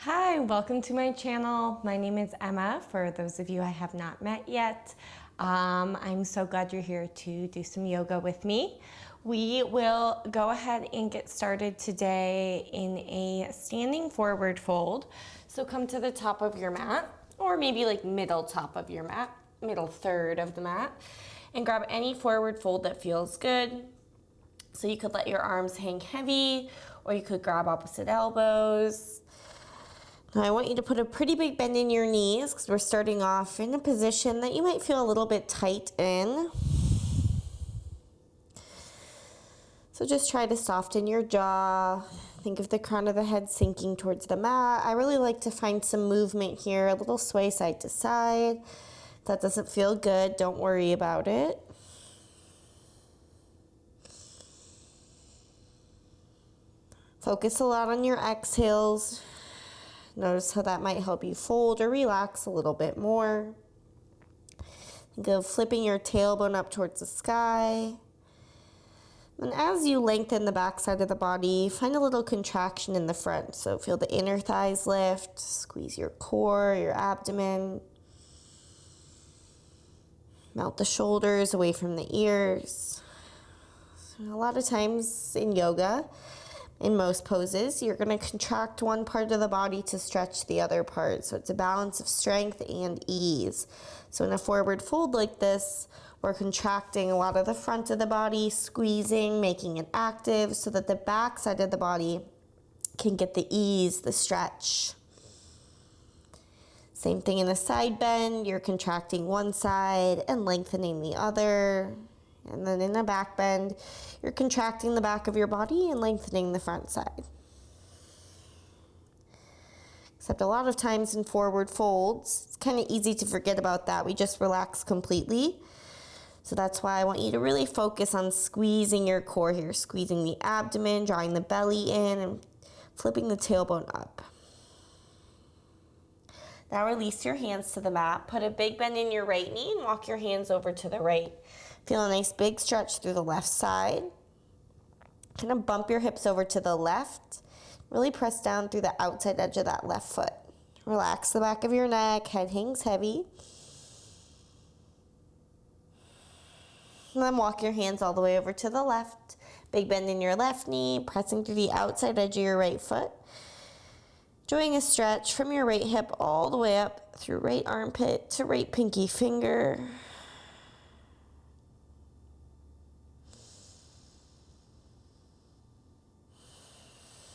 Hi, welcome to my channel. My name is Emma, for those of you I have not met yet. I'm so glad you're here to do some yoga with me. We will go ahead and get started today in a standing forward fold. So come to the top of your mat, or maybe like middle top of your mat, middle third of the mat, and grab any forward fold that feels good. So you could let your arms hang heavy, or you could grab opposite elbows. Now I want you to put a pretty big bend in your knees because we're starting off in a position that you might feel a little bit tight in. So just try to soften your jaw. Think of the crown of the head sinking towards the mat. I really like to find some movement here, a little sway side to side. If that doesn't feel good, don't worry about it. Focus a lot on your exhales. Notice how that might help you fold or relax a little bit more. Think of flipping your tailbone up towards the sky. And as you lengthen the back side of the body, find a little contraction in the front. So feel the inner thighs lift, squeeze your core, your abdomen. Melt the shoulders away from the ears. So a lot of times in yoga, in most poses, you're going to contract one part of the body to stretch the other part. So it's a balance of strength and ease. So in a forward fold like this, we're contracting a lot of the front of the body, squeezing, making it active so that the back side of the body can get the ease, the stretch. Same thing in a side bend. You're contracting one side and lengthening the other. And then in a back bend, you're contracting the back of your body and lengthening the front side. Except a lot of times in forward folds, it's kind of easy to forget about that. We just relax completely. So that's why I want you to really focus on squeezing your core here, squeezing the abdomen, drawing the belly in, and flipping the tailbone up. Now release your hands to the mat. Put a big bend in your right knee and walk your hands over to the right. Feel a nice big stretch through the left side. Kind of bump your hips over to the left. Really press down through the outside edge of that left foot. Relax the back of your neck, head hangs heavy. And then walk your hands all the way over to the left. Big bend in your left knee, pressing through the outside edge of your right foot. Doing a stretch from your right hip all the way up through right armpit to right pinky finger.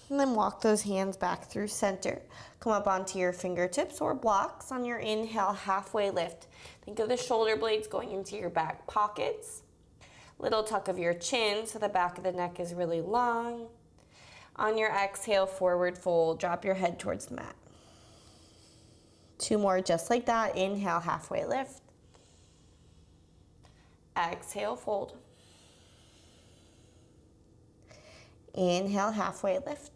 And then walk those hands back through center. Come up onto your fingertips or blocks on your inhale, halfway lift. Think of the shoulder blades going into your back pockets. Little tuck of your chin so the back of the neck is really long. On your exhale, forward fold, drop your head towards the mat. 2 more just like that. Inhale, halfway lift. Exhale, fold. Inhale, halfway lift.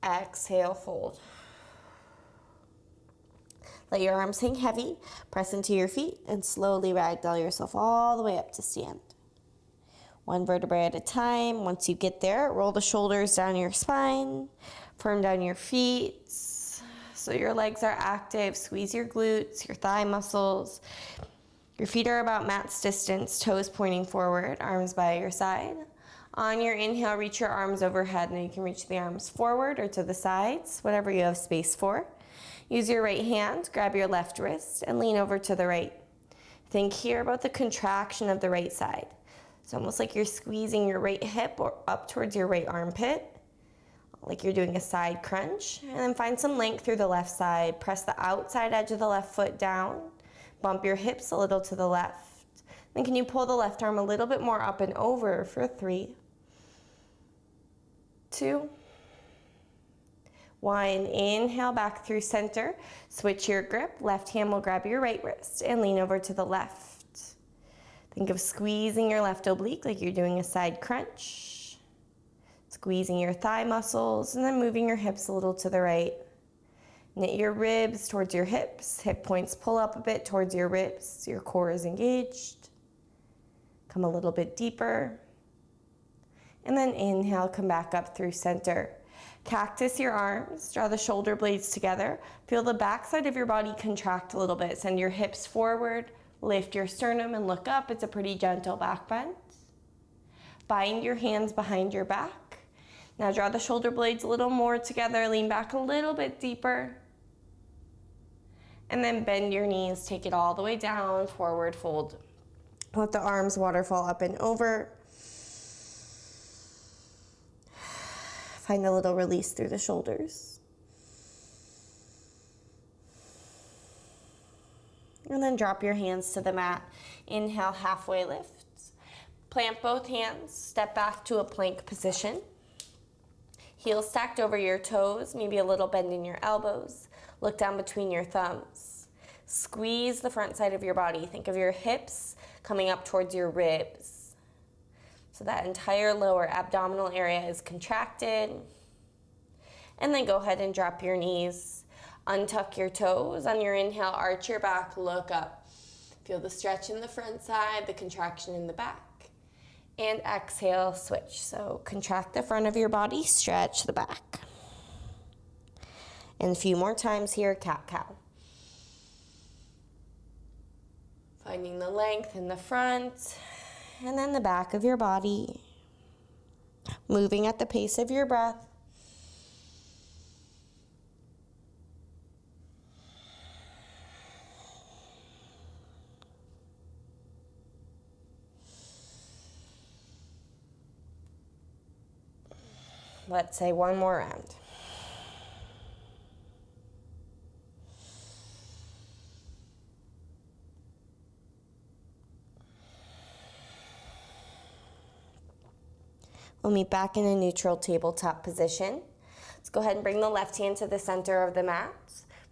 Exhale, fold. Let your arms hang heavy, press into your feet, and slowly ragdoll yourself all the way up to stand. 1 vertebrae at a time. Once you get there, roll the shoulders down your spine, firm down your feet so your legs are active. Squeeze your glutes, your thigh muscles. Your feet are about mat's distance, toes pointing forward, arms by your side. On your inhale, reach your arms overhead. Now you can reach the arms forward or to the sides, whatever you have space for. Use your right hand, grab your left wrist, and lean over to the right. Think here about the contraction of the right side. It's almost like you're squeezing your right hip or up towards your right armpit, like you're doing a side crunch. And then find some length through the left side. Press the outside edge of the left foot down. Bump your hips a little to the left. Then can you pull the left arm a little bit more up and over for 3, 2, 1. Inhale back through center. Switch your grip. Left hand will grab your right wrist and lean over to the left. Think of squeezing your left oblique like you're doing a side crunch. Squeezing your thigh muscles and then moving your hips a little to the right. Knit your ribs towards your hips. Hip points pull up a bit towards your ribs. Your core is engaged. Come a little bit deeper. And then inhale, come back up through center. Cactus your arms, draw the shoulder blades together. Feel the back side of your body contract a little bit. Send your hips forward, lift your sternum and look up. It's a pretty gentle back bend. Bind your hands behind your back. Now draw the shoulder blades a little more together, lean back a little bit deeper. And then bend your knees, take it all the way down, forward fold. Let the arms waterfall up and over. Find a little release through the shoulders. And then drop your hands to the mat. Inhale, halfway lift. Plant both hands, step back to a plank position. Heels stacked over your toes, maybe a little bend in your elbows. Look down between your thumbs. Squeeze the front side of your body. Think of your hips coming up towards your ribs. So that entire lower abdominal area is contracted. And then go ahead and drop your knees. Untuck your toes. On your inhale, arch your back, look up. Feel the stretch in the front side, the contraction in the back. And exhale, switch. So contract the front of your body, stretch the back. And a few more times here, cat-cow. Finding the length in the front. And then the back of your body, moving at the pace of your breath. Let's say one more round. We'll meet back in a neutral tabletop position. Let's go ahead and bring the left hand to the center of the mat.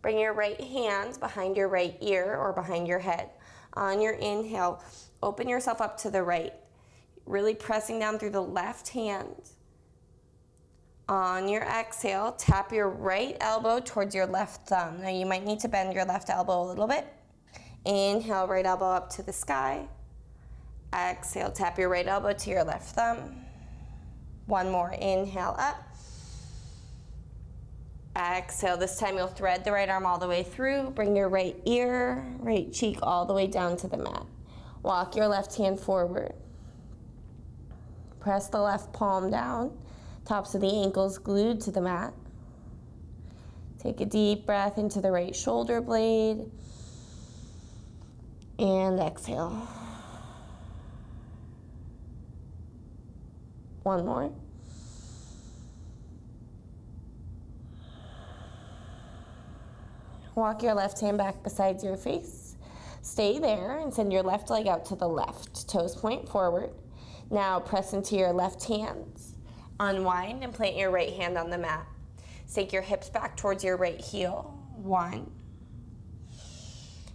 Bring your right hand behind your right ear or behind your head. On your inhale, open yourself up to the right, really pressing down through the left hand. On your exhale, tap your right elbow towards your left thumb. Now you might need to bend your left elbow a little bit. Inhale, right elbow up to the sky. Exhale, tap your right elbow to your left thumb. One more, inhale up. Exhale, this time you'll thread the right arm all the way through. Bring your right ear, right cheek all the way down to the mat. Walk your left hand forward. Press the left palm down. Tops of the ankles glued to the mat. Take a deep breath into the right shoulder blade. And exhale. One more. Walk your left hand back beside your face. Stay there and send your left leg out to the left. Toes point forward. Now press into your left hand. Unwind and plant your right hand on the mat. Sink your hips back towards your right heel. 1.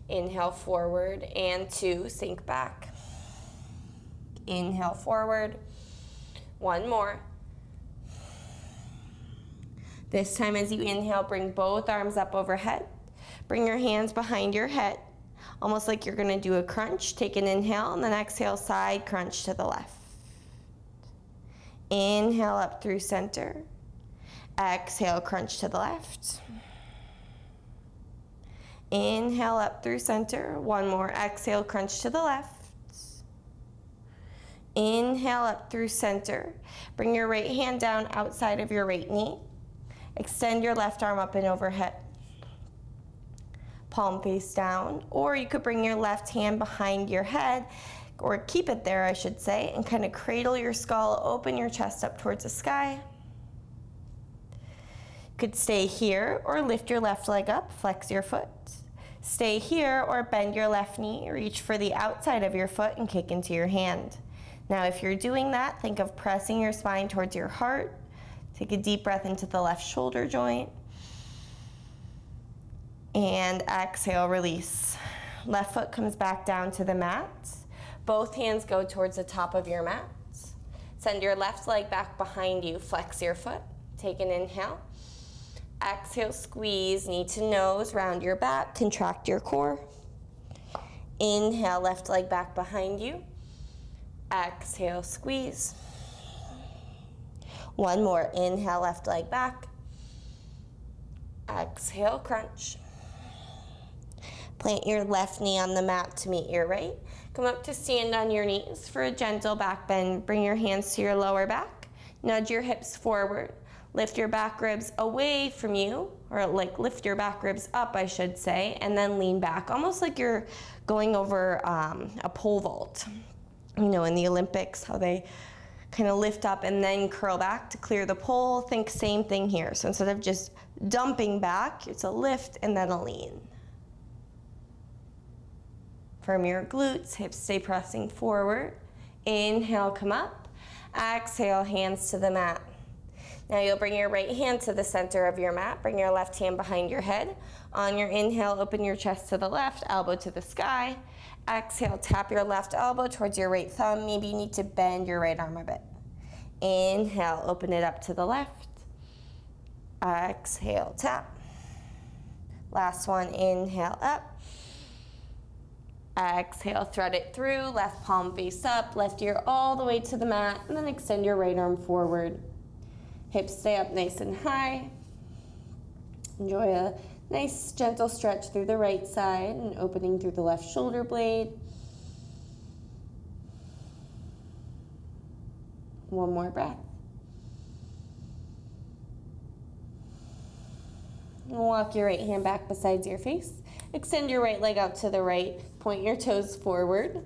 Inhale forward and 2. Sink back. Inhale forward. 1 more. This time as you inhale, bring both arms up overhead. Bring your hands behind your head, almost like you're going to do a crunch. Take an inhale and then exhale, side crunch to the left. Inhale up through center. Exhale, crunch to the left. Inhale up through center. 1 more. Exhale, crunch to the left. Inhale up through center. Bring your right hand down outside of your right knee. Extend your left arm up and overhead. Palm face down. Or you could bring your left hand behind your head, or keep it there, I should say, and kind of cradle your skull, open your chest up towards the sky. You could stay here or lift your left leg up, flex your foot. Stay here or bend your left knee, reach for the outside of your foot and kick into your hand. Now, if you're doing that, think of pressing your spine towards your heart. Take a deep breath into the left shoulder joint. And exhale, release. Left foot comes back down to the mat. Both hands go towards the top of your mat. Send your left leg back behind you. Flex your foot. Take an inhale. Exhale, squeeze knee to nose, round your back, contract your core. Inhale, left leg back behind you. Exhale, squeeze. One more. Inhale, left leg back. Exhale, crunch. Plant your left knee on the mat to meet your right. Come up to stand on your knees for a gentle back bend. Bring your hands to your lower back. Nudge your hips forward. Lift your back ribs away from you, or like lift your back ribs up, I should say, and then lean back, almost like you're going over a pole vault. You know, in the Olympics, how they kind of lift up and then curl back to clear the pole. Think same thing here. So instead of just dumping back, it's a lift and then a lean. Firm your glutes, hips stay pressing forward. Inhale, come up. Exhale, hands to the mat. Now you'll bring your right hand to the center of your mat. Bring your left hand behind your head. On your inhale, open your chest to the left, elbow to the sky. Exhale, tap your left elbow towards your right thumb. Maybe you need to bend your right arm a bit. Inhale, open it up to the left. Exhale, tap. Last one, inhale up. Exhale, thread it through, left palm face up, left ear all the way to the mat, and then extend your right arm forward. Hips stay up nice and high. Enjoy a nice gentle stretch through the right side and opening through the left shoulder blade. One more breath. Walk your right hand back beside your face. Extend your right leg out to the right. Point your toes forward.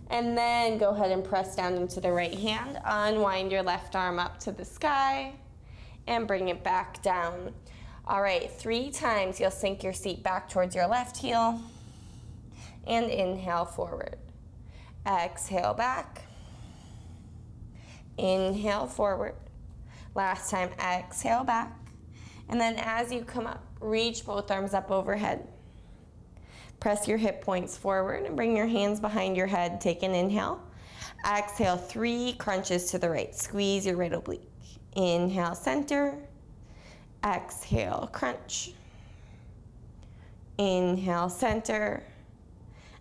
And then go ahead and press down into the right hand. Unwind your left arm up to the sky and bring it back down. All right, 3 times you'll sink your seat back towards your left heel and inhale forward. Exhale back. Inhale forward. Last time, exhale back. And then as you come up, reach both arms up overhead. Press your hip points forward and bring your hands behind your head. Take an inhale. Exhale, 3 crunches to the right. Squeeze your right oblique. Inhale, center. Exhale, crunch. Inhale, center.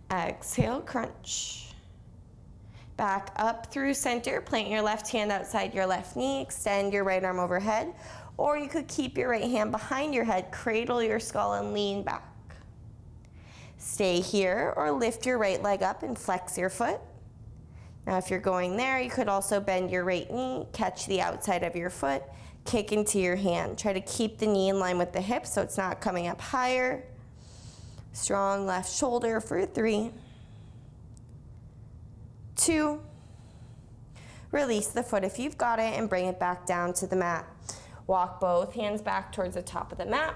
Exhale, crunch. Back up through center. Plant your left hand outside your left knee. Extend your right arm overhead. Or you could keep your right hand behind your head, cradle your skull, and lean back. Stay here or lift your right leg up and flex your foot. Now if you're going there, you could also bend your right knee, catch the outside of your foot, kick into your hand. Try to keep the knee in line with the hip so it's not coming up higher. Strong left shoulder for 3, 2. Release the foot if you've got it and bring it back down to the mat. Walk both hands back towards the top of the mat.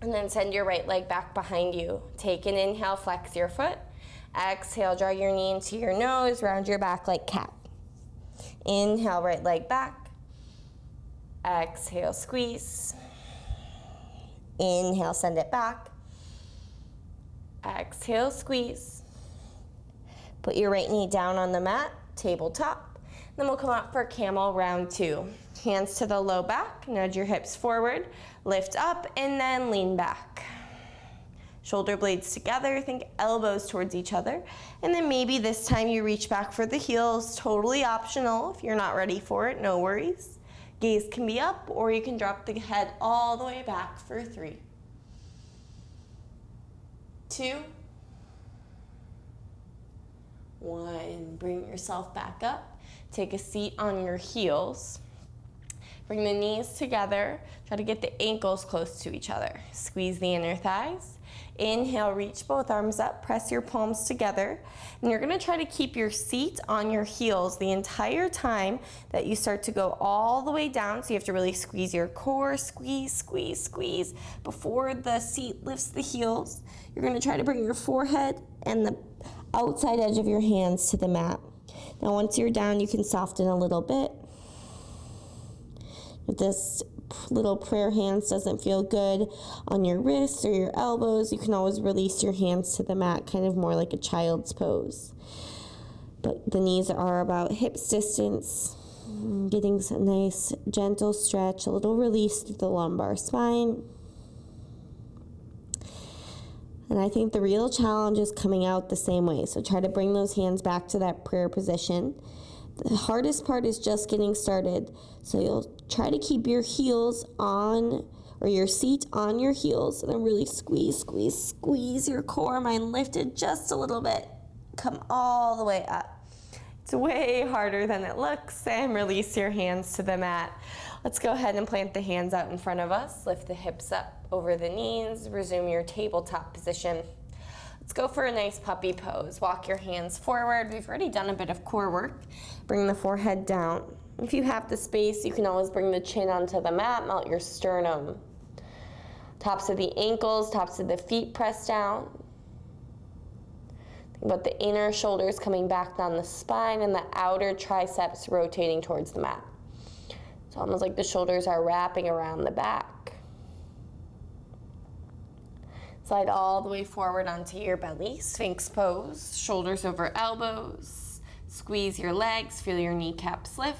And then send your right leg back behind you. Take an inhale, flex your foot. Exhale, draw your knee into your nose, round your back like cat. Inhale, right leg back. Exhale, squeeze. Inhale, send it back. Exhale, squeeze. Put your right knee down on the mat, tabletop. Then we'll come up for camel round 2. Hands to the low back, nudge your hips forward, lift up, and then lean back. Shoulder blades together, think elbows towards each other. And then maybe this time you reach back for the heels, totally optional. If you're not ready for it, no worries. Gaze can be up, or you can drop the head all the way back for 3, 2, 1. Bring yourself back up. Take a seat on your heels. Bring the knees together. Try to get the ankles close to each other. Squeeze the inner thighs. Inhale, reach both arms up. Press your palms together. And you're going to try to keep your seat on your heels the entire time that you start to go all the way down. So you have to really squeeze your core. Squeeze, squeeze, squeeze. Before the seat lifts the heels, you're going to try to bring your forehead and the outside edge of your hands to the mat. Now once you're down, you can soften a little bit. If this little prayer hands doesn't feel good on your wrists or your elbows, you can always release your hands to the mat, kind of more like a child's pose. But the knees are about hips distance, getting a nice gentle stretch, a little release through the lumbar spine. And I think the real challenge is coming out the same way. So try to bring those hands back to that prayer position. The hardest part is just getting started. So you'll try to keep your heels on, or your seat on your heels, and then really squeeze your core. Mine lifted just a little bit. Come all the way up. It's way harder than it looks, and release your hands to the mat. Let's go ahead and plant the hands out in front of us. Lift the hips up over the knees. Resume your tabletop position. Let's go for a nice puppy pose. Walk your hands forward. We've already done a bit of core work. Bring the forehead down. If you have the space, you can always bring the chin onto the mat, melt your sternum. Tops of the ankles, tops of the feet press down. Think about the inner shoulders coming back down the spine and the outer triceps rotating towards the mat. It's almost like the shoulders are wrapping around the back. Slide all the way forward onto your belly, Sphinx pose, shoulders over elbows. Squeeze your legs, feel your kneecaps lift.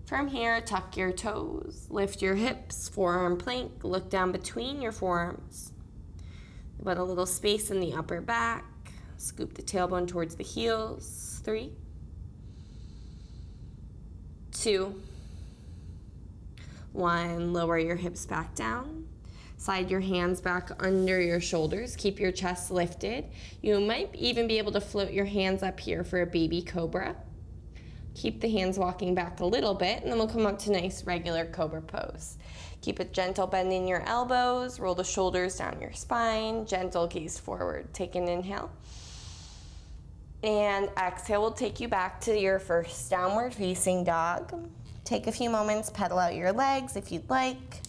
From here, tuck your toes, lift your hips, forearm plank, look down between your forearms. About a little space in the upper back. Scoop the tailbone towards the heels. 3, 2, 1. Lower your hips back down. Slide your hands back under your shoulders. Keep your chest lifted. You might even be able to float your hands up here for a baby cobra. Keep the hands walking back a little bit, and then we'll come up to nice regular cobra pose. Keep a gentle bend in your elbows. Roll the shoulders down your spine. Gentle gaze forward. Take an inhale. And exhale will take you back to your first downward facing dog. Take a few moments, pedal out your legs if you'd like.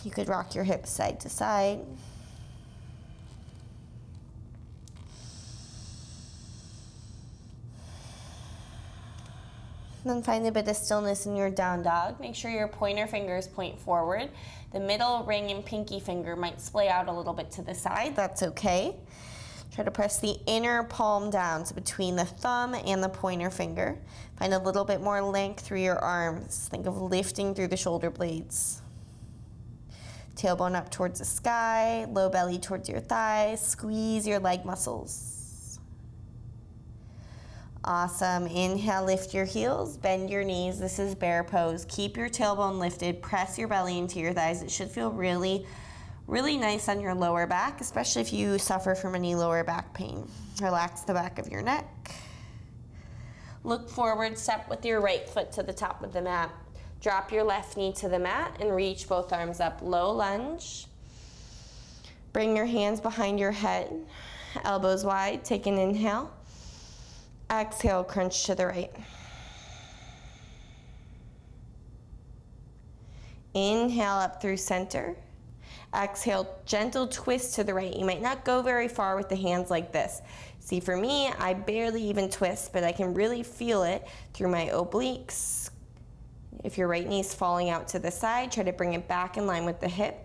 You could rock your hips side to side. Then find a bit of stillness in your down dog. Make sure your pointer fingers point forward. The middle ring and pinky finger might splay out a little bit to the side. That's okay. Try to press the inner palm down, so between the thumb and the pointer finger. Find a little bit more length through your arms. Think of lifting through the shoulder blades. Tailbone up towards the sky, low belly towards your thighs. Squeeze your leg muscles. Awesome. Inhale, lift your heels, bend your knees. This is bear pose. Keep your tailbone lifted, press your belly into your thighs. It should feel really nice on your lower back, especially if you suffer from any lower back pain. Relax the back of your neck. Look forward, step with your right foot to the top of the mat. Drop your left knee to the mat and reach both arms up, low lunge. Bring your hands behind your head, elbows wide, take an inhale. Exhale, crunch to the right. Inhale up through center. Exhale, gentle twist to the right. You might not go very far with the hands like this. See, for me, I barely even twist, but I can really feel it through my obliques. If your right knee is falling out to the side, try to bring it back in line with the hip.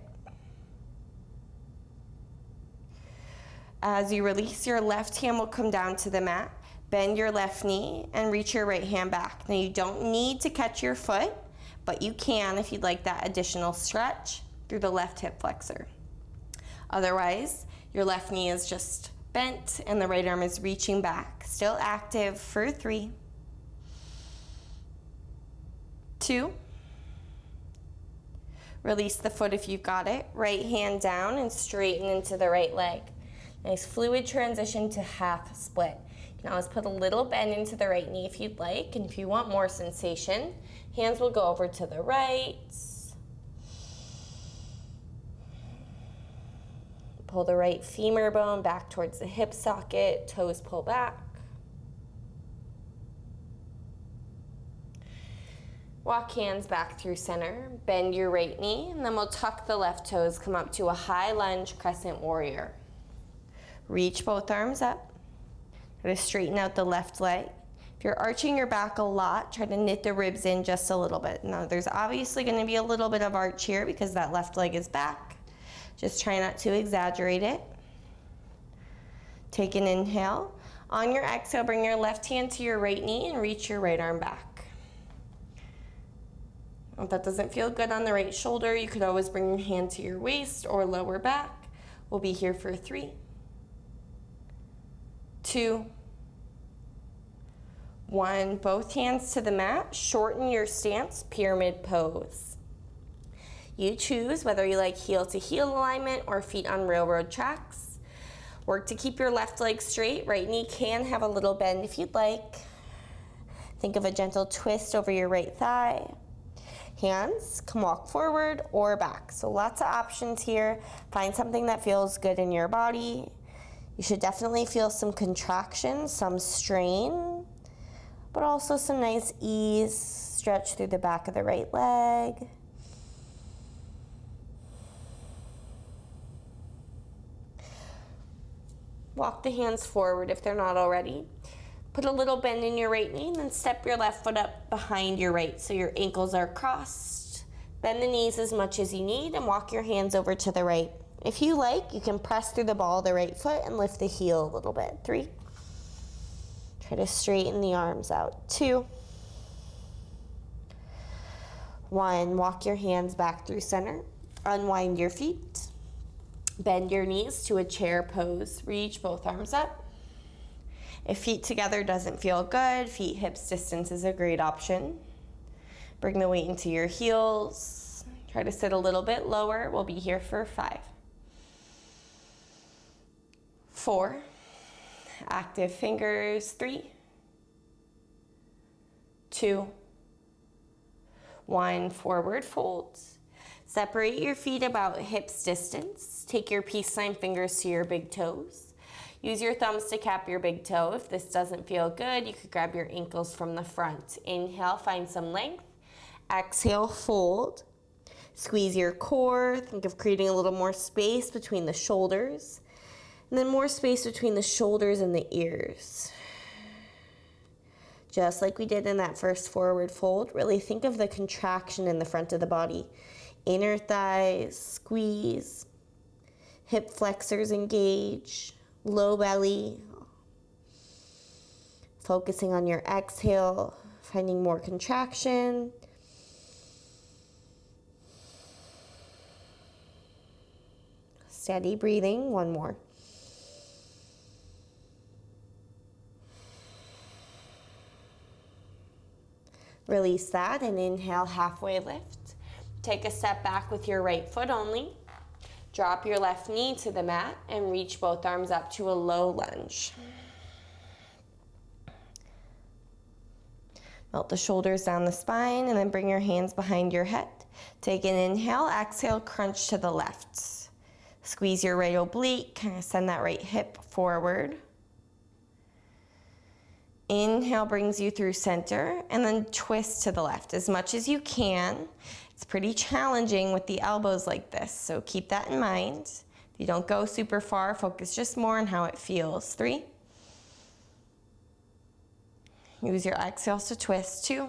As you release, your left hand will come down to the mat. Bend your left knee and reach your right hand back. Now you don't need to catch your foot, but you can if you'd like that additional stretch through the left hip flexor. Otherwise, your left knee is just bent and the right arm is reaching back. Still active for 3, 2. Release the foot if you've got it. Right hand down and straighten into the right leg. Nice fluid transition to half split. You can always put a little bend into the right knee if you'd like, and if you want more sensation, hands will go over to the right. Pull the right femur bone back towards the hip socket, toes pull back. Walk hands back through center, bend your right knee, and then we'll tuck the left toes, come up to a high lunge crescent warrior. Reach both arms up. Try to straighten out the left leg. If you're arching your back a lot, try to knit the ribs in just a little bit. Now, there's obviously going to be a little bit of arch here because that left leg is back. Just try not to exaggerate it. Take an inhale. On your exhale, bring your left hand to your right knee and reach your right arm back. If that doesn't feel good on the right shoulder, you could always bring your hand to your waist or lower back. We'll be here for 3, 2, 1. Both hands to the mat. Shorten your stance, pyramid pose. You choose whether you like heel to heel alignment or feet on railroad tracks. Work to keep your left leg straight. Right knee can have a little bend if you'd like. Think of a gentle twist over your right thigh. Hands can walk forward or back. So lots of options here. Find something that feels good in your body. You should definitely feel some contraction, some strain, but also some nice ease. Stretch through the back of the right leg. Walk the hands forward if they're not already. Put a little bend in your right knee and then step your left foot up behind your right so your ankles are crossed. Bend the knees as much as you need and walk your hands over to the right. If you like, you can press through the ball of the right foot and lift the heel a little bit. 3. Try to straighten the arms out. 2. 1. Walk your hands back through center. Unwind your feet. Bend your knees to a chair pose. Reach both arms up. If feet together doesn't feel good, feet hips distance is a great option. Bring the weight into your heels. Try to sit a little bit lower. We'll be here for 5. 4. Active fingers. 3. 2. 1. Forward fold. Separate your feet about hips distance. Take your peace sign fingers to your big toes. Use your thumbs to cap your big toe. If this doesn't feel good, you could grab your ankles from the front. Inhale, find some length. Exhale, fold. Squeeze your core. Think of creating a little more space between the shoulders. And then more space between the shoulders and the ears. Just like we did in that first forward fold, really think of the contraction in the front of the body. Inner thighs, squeeze. Hip flexors engage. Low belly. Focusing on your exhale, finding more contraction. Steady breathing, 1 more. Release that and inhale, halfway lift. Take a step back with your right foot only. Drop your left knee to the mat and reach both arms up to a low lunge. Melt the shoulders down the spine and then bring your hands behind your head. Take an inhale, exhale, crunch to the left. Squeeze your right oblique, kind of send that right hip forward. Inhale brings you through center and then twist to the left as much as you can. It's pretty challenging with the elbows like this, so keep that in mind. If you don't go super far, focus just more on how it feels. 3. Use your exhales to twist. 2.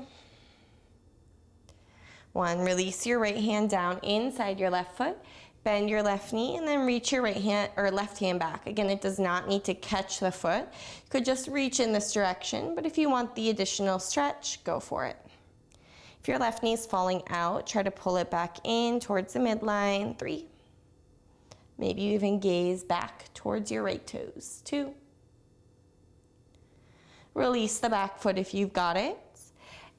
1. Release your right hand down inside your left foot. Bend your left knee and then reach your right hand or left hand back. Again, it does not need to catch the foot. You could just reach in this direction, but if you want the additional stretch, go for it. If your left knee is falling out, try to pull it back in towards the midline. 3. Maybe you even gaze back towards your right toes. 2. Release the back foot if you've got it.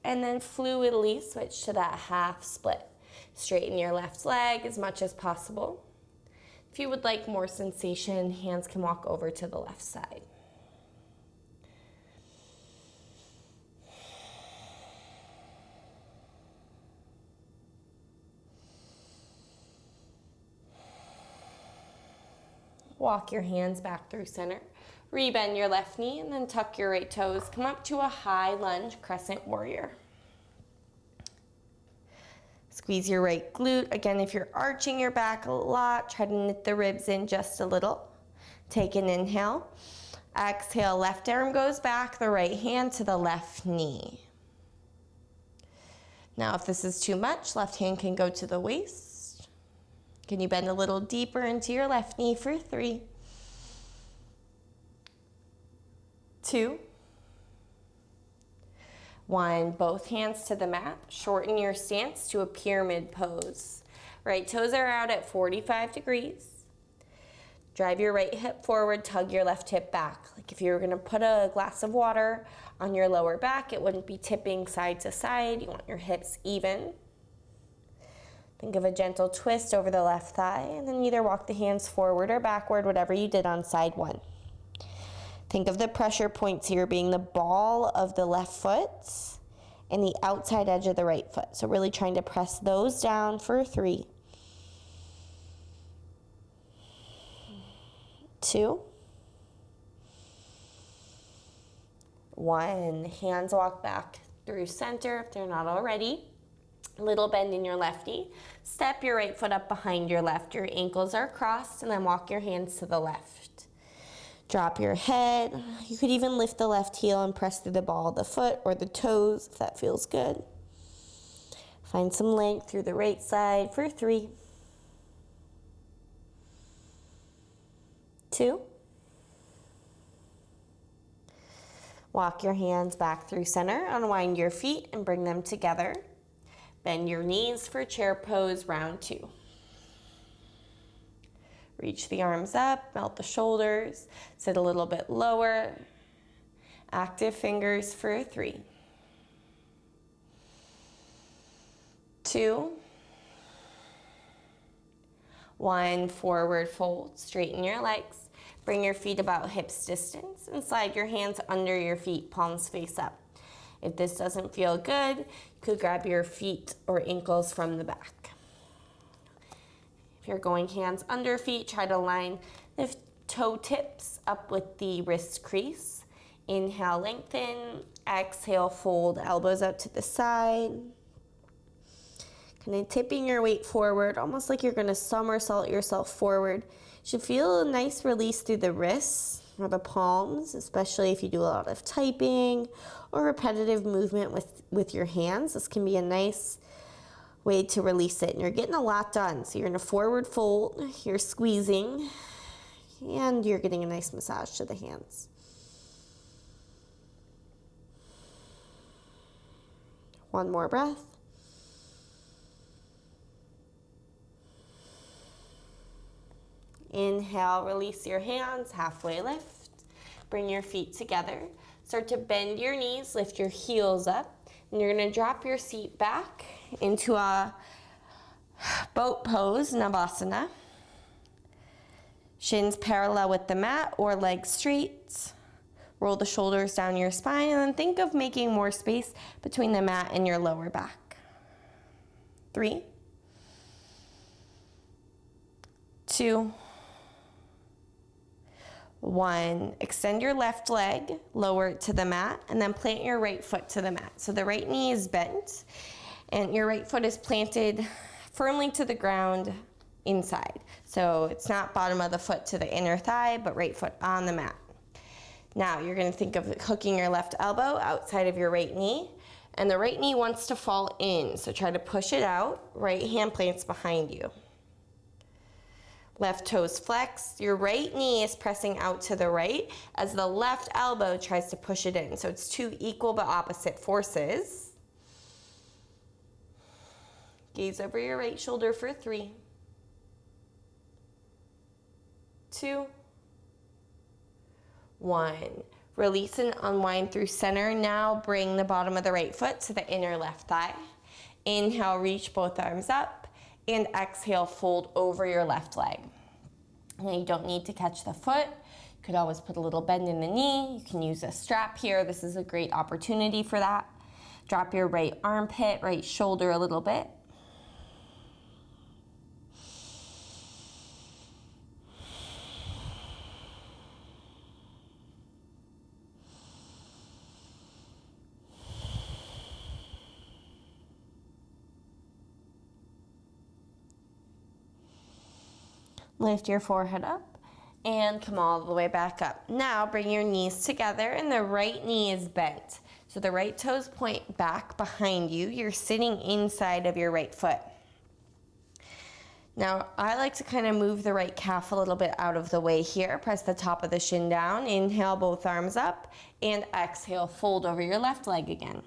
And then fluidly switch to that half split. Straighten your left leg as much as possible. If you would like more sensation, hands can walk over to the left side. Walk your hands back through center. Rebend your left knee and then tuck your right toes. Come up to a high lunge crescent warrior. Squeeze your right glute. Again, if you're arching your back a lot, try to knit the ribs in just a little. Take an inhale. Exhale, left arm goes back, the right hand to the left knee. Now, if this is too much, left hand can go to the waist. Can you bend a little deeper into your left knee for 3, 2, 1. Both hands to the mat. Shorten your stance to a pyramid pose. Right toes are out at 45 degrees. Drive your right hip forward, tug your left hip back. Like if you were gonna put a glass of water on your lower back, it wouldn't be tipping side to side. You want your hips even. Think of a gentle twist over the left thigh, and then either walk the hands forward or backward, whatever you did on side one. Think of the pressure points here being the ball of the left foot and the outside edge of the right foot. So really trying to press those down for 3, 2, 1. Hands walk back through center if they're not already. Little bend in your left knee. Step your right foot up behind your left. Your ankles are crossed, and then walk your hands to the left. Drop your head. You could even lift the left heel and press through the ball of the foot or the toes if that feels good. Find some length through the right side for 3, 2. Walk your hands back through center. Unwind your feet and bring them together. Bend your knees for chair pose, round 2. Reach the arms up, melt the shoulders, sit a little bit lower. Active fingers for 3, 2, 1. Forward fold, straighten your legs. Bring your feet about hips distance and slide your hands under your feet, palms face up. If this doesn't feel good, you could grab your feet or ankles from the back. If you're going hands under feet, try to line the toe tips up with the wrist crease. Inhale, lengthen. Exhale, fold elbows out to the side. Kind of tipping your weight forward, almost like you're going to somersault yourself forward. You should feel a nice release through the wrists or the palms, especially if you do a lot of typing or repetitive movement with your hands. This can be a nice way to release it. And you're getting a lot done. So you're in a forward fold, you're squeezing, and you're getting a nice massage to the hands. One more breath. Inhale, release your hands, halfway lift. Bring your feet together. Start to bend your knees, lift your heels up. And you're gonna drop your seat back into a boat pose, Navasana. Shins parallel with the mat or legs straight. Roll the shoulders down your spine, and then think of making more space between the mat and your lower back. 3, 2, 1. Extend your left leg, lower it to the mat, and then plant your right foot to the mat. So the right knee is bent, and your right foot is planted firmly to the ground inside. So it's not bottom of the foot to the inner thigh, but right foot on the mat. Now you're going to think of hooking your left elbow outside of your right knee, and the right knee wants to fall in, so try to push it out. Right hand plants behind you. Left toes flexed. Your right knee is pressing out to the right as the left elbow tries to push it in. So it's 2 equal but opposite forces. Gaze over your right shoulder for 3, 2, 1. Release and unwind through center. Now bring the bottom of the right foot to the inner left thigh. Inhale, reach both arms up. And exhale, fold over your left leg. Now you don't need to catch the foot. You could always put a little bend in the knee. You can use a strap here. This is a great opportunity for that. Drop your right armpit, right shoulder a little bit. Lift your forehead up and come all the way back up. Now bring your knees together and the right knee is bent. So the right toes point back behind you. You're sitting inside of your right foot. Now I like to kind of move the right calf a little bit out of the way here. Press the top of the shin down. Inhale, both arms up, and exhale, fold over your left leg again.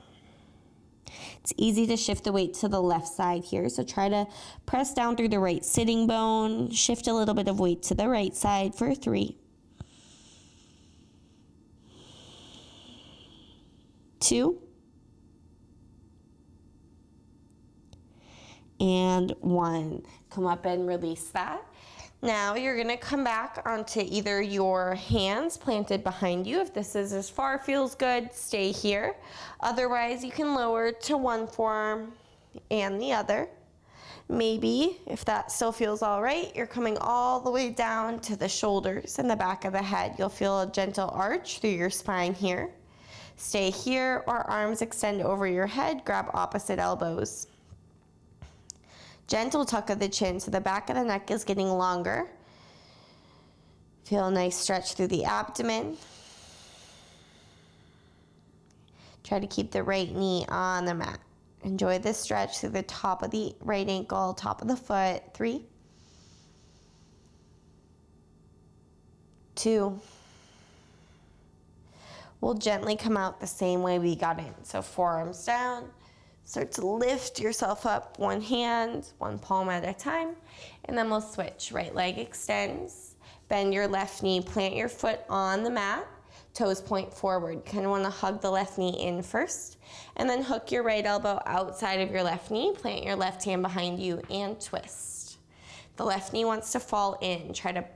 It's easy to shift the weight to the left side here, so try to press down through the right sitting bone, shift a little bit of weight to the right side for 3, 2, and 1. Come up and release that. Now you're gonna come back onto either your hands planted behind you. If this is as far feels good, stay here. Otherwise, you can lower to one forearm and the other. Maybe, if that still feels all right, you're coming all the way down to the shoulders and the back of the head. You'll feel a gentle arch through your spine here. Stay here, or arms extend over your head, grab opposite elbows. Gentle tuck of the chin so the back of the neck is getting longer. Feel a nice stretch through the abdomen. Try to keep the right knee on the mat. Enjoy this stretch through the top of the right ankle, top of the foot. 3, 2. We'll gently come out the same way we got in. So forearms down. Start to lift yourself up, one hand, one palm at a time, and then we'll switch. Right leg extends, bend your left knee, plant your foot on the mat, toes point forward. Kind of want to hug the left knee in first, and then hook your right elbow outside of your left knee, plant your left hand behind you, and twist. The left knee wants to fall in. Try to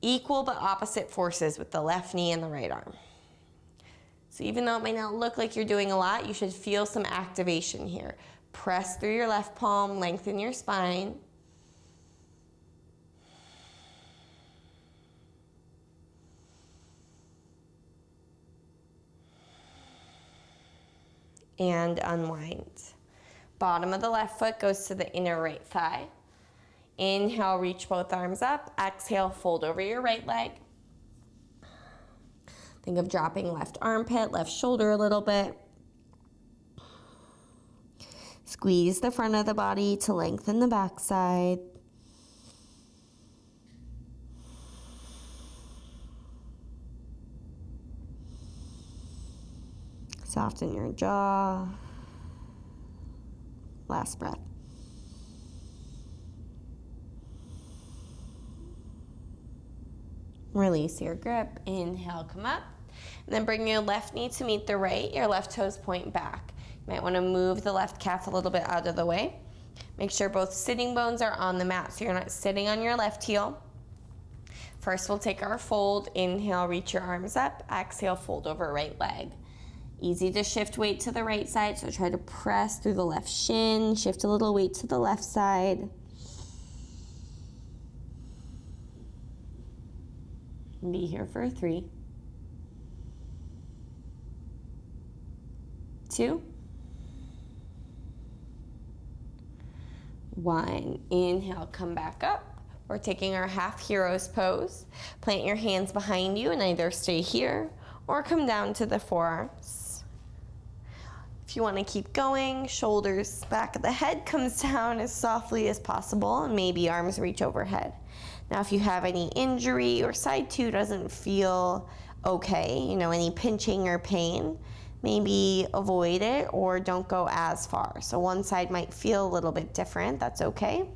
equal but opposite forces with the left knee and the right arm. So even though it may not look like you're doing a lot, you should feel some activation here. Press through your left palm, lengthen your spine. And unwind. Bottom of the left foot goes to the inner right thigh. Inhale, reach both arms up. Exhale, fold over your right leg. Think of dropping left armpit, left shoulder a little bit. Squeeze the front of the body to lengthen the back side. Soften your jaw. Last breath. Release your grip. Inhale, come up. And then bring your left knee to meet the right. Your left toes point back. You might want to move the left calf a little bit out of the way. Make sure both sitting bones are on the mat so you're not sitting on your left heel. First, we'll take our fold. Inhale, reach your arms up. Exhale, fold over right leg. Easy to shift weight to the right side, so try to press through the left shin. Shift a little weight to the left side. Be here for 3, 2, 1. Inhale, come back up. We're taking our half hero's pose. Plant your hands behind you and either stay here or come down to the forearms. If you want to keep going, shoulders, back of the head comes down as softly as possible, and maybe arms reach overhead. Now, if you have any injury or side 2 doesn't feel okay, any pinching or pain, maybe avoid it or don't go as far. So one side might feel a little bit different. That's okay.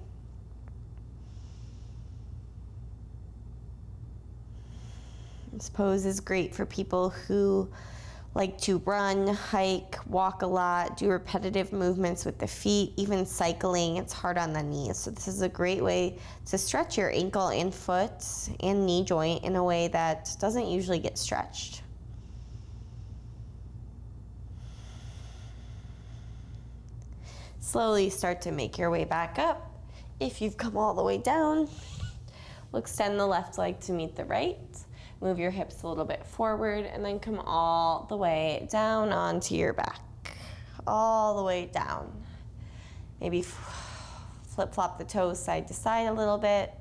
This pose is great for people who like to run, hike, walk a lot, do repetitive movements with the feet, even cycling. It's hard on the knees. So this is a great way to stretch your ankle and foot and knee joint in a way that doesn't usually get stretched. Slowly start to make your way back up. If you've come all the way down, we'll extend the left leg to meet the right. Move your hips a little bit forward and then come all the way down onto your back. All the way down. Maybe flip-flop the toes side to side a little bit.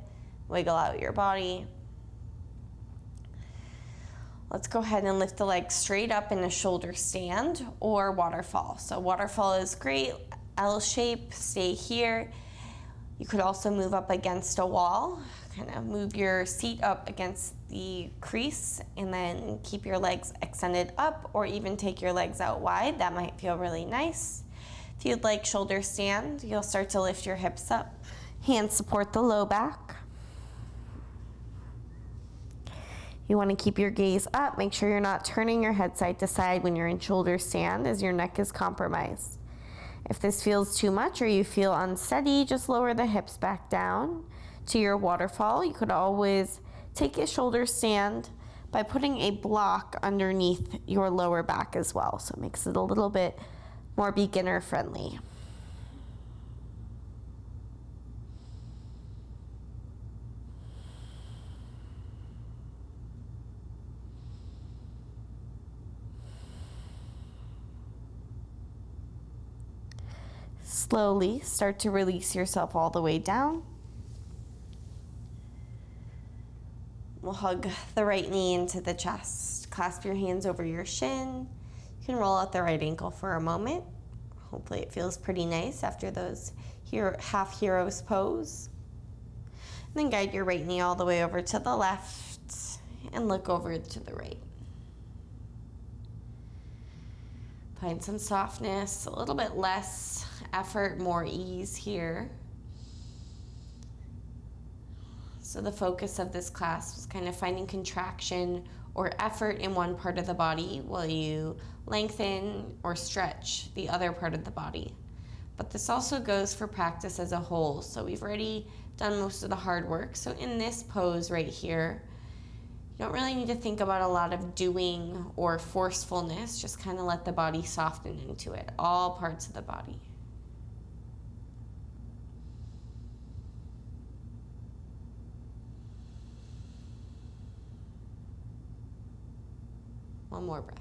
Wiggle out your body. Let's go ahead and lift the legs straight up in a shoulder stand or waterfall. So waterfall is great. L shape, stay here. You could also move up against a wall. Kind of move your seat up against the crease and then keep your legs extended up, or even take your legs out wide. That might feel really nice. If you'd like shoulder stand, you'll start to lift your hips up. Hands support the low back. You want to keep your gaze up. Make sure you're not turning your head side to side when you're in shoulder stand, as your neck is compromised. If this feels too much or you feel unsteady, just lower the hips back down to your waterfall. You could always take a shoulder stand by putting a block underneath your lower back as well. So it makes it a little bit more beginner friendly. Slowly start to release yourself all the way down. We'll hug the right knee into the chest. Clasp your hands over your shin. You can roll out the right ankle for a moment. Hopefully it feels pretty nice after those half heroes pose. And then guide your right knee all the way over to the left and look over to the right. Find some softness, a little bit less effort, more ease here. So the focus of this class was kind of finding contraction or effort in one part of the body while you lengthen or stretch the other part of the body. But this also goes for practice as a whole. So we've already done most of the hard work. So in this pose right here, you don't really need to think about a lot of doing or forcefulness. Just kind of let the body soften into it, all parts of the body. One more breath.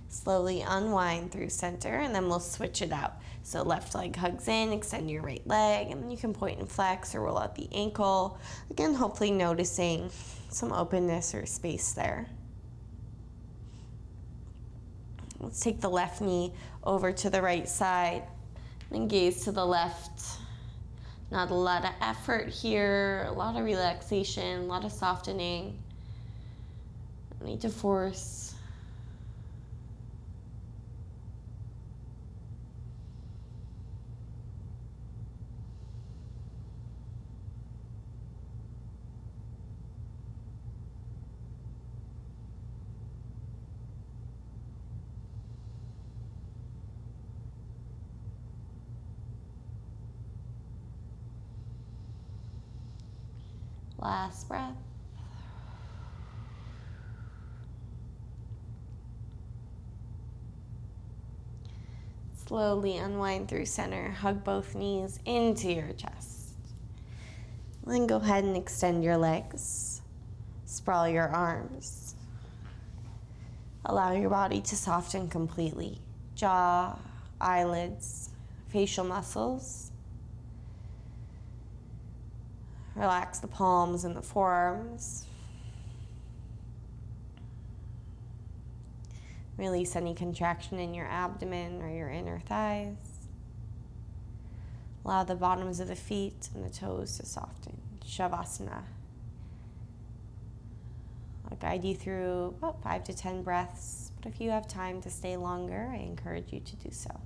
Slowly unwind through center, and then we'll switch it out. So left leg hugs in, extend your right leg, and then you can point and flex or roll out the ankle. Again, hopefully noticing some openness or space there. Let's take the left knee over to the right side. Then gaze to the left. Not a lot of effort here, a lot of relaxation, a lot of softening. No need to force. Last breath. Slowly unwind through center. Hug both knees into your chest. Then go ahead and extend your legs. Sprawl your arms. Allow your body to soften completely. Jaw, eyelids, facial muscles. Relax the palms and the forearms. Release any contraction in your abdomen or your inner thighs. Allow the bottoms of the feet and the toes to soften. Shavasana. I'll guide you through about 5 to 10 breaths, but if you have time to stay longer, I encourage you to do so.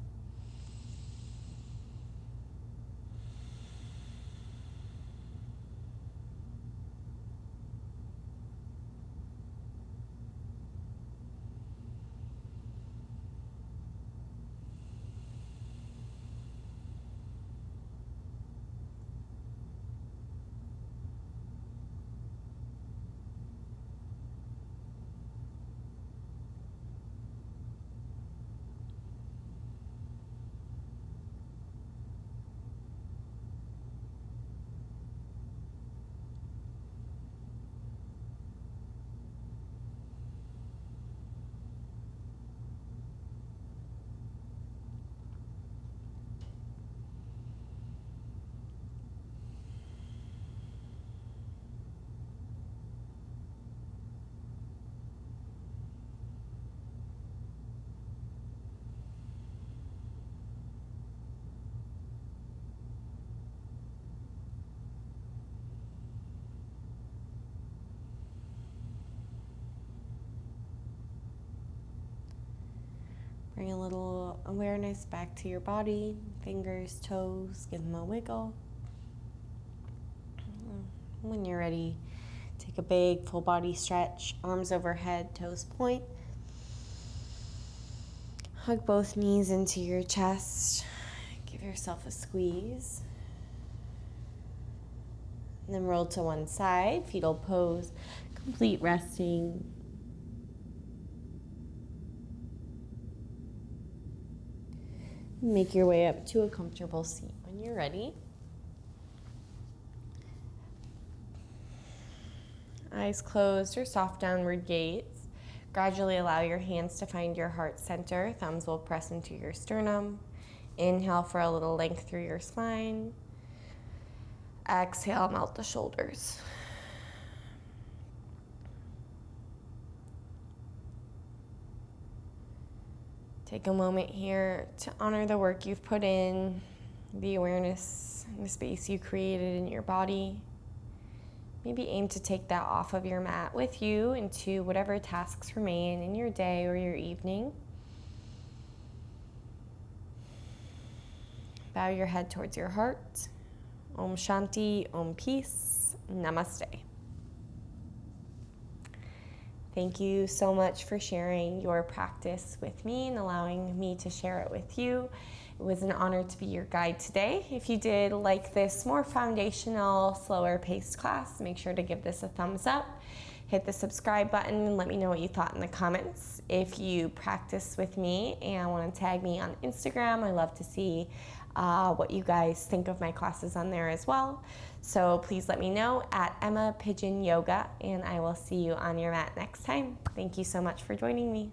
Bring a little awareness back to your body, fingers, toes, give them a wiggle. When you're ready, take a big full body stretch, arms overhead, toes point. Hug both knees into your chest. Give yourself a squeeze. And then roll to one side, fetal pose, complete resting. Make your way up to a comfortable seat when you're ready. Eyes closed or soft downward gaze. Gradually allow your hands to find your heart center. Thumbs will press into your sternum. Inhale for a little length through your spine. Exhale, melt the shoulders. Take a moment here to honor the work you've put in, the awareness, and the space you created in your body. Maybe aim to take that off of your mat with you into whatever tasks remain in your day or your evening. Bow your head towards your heart. Om Shanti, Om Peace, Namaste. Thank you so much for sharing your practice with me and allowing me to share it with you. It was an honor to be your guide today. If you did like this more foundational, slower paced class, make sure to give this a thumbs up. Hit the subscribe button and let me know what you thought in the comments. If you practice with me and want to tag me on Instagram, I love to see what you guys think of my classes on there as well. So please let me know at Emma Pigeon Yoga, and I will see you on your mat next time. Thank you so much for joining me.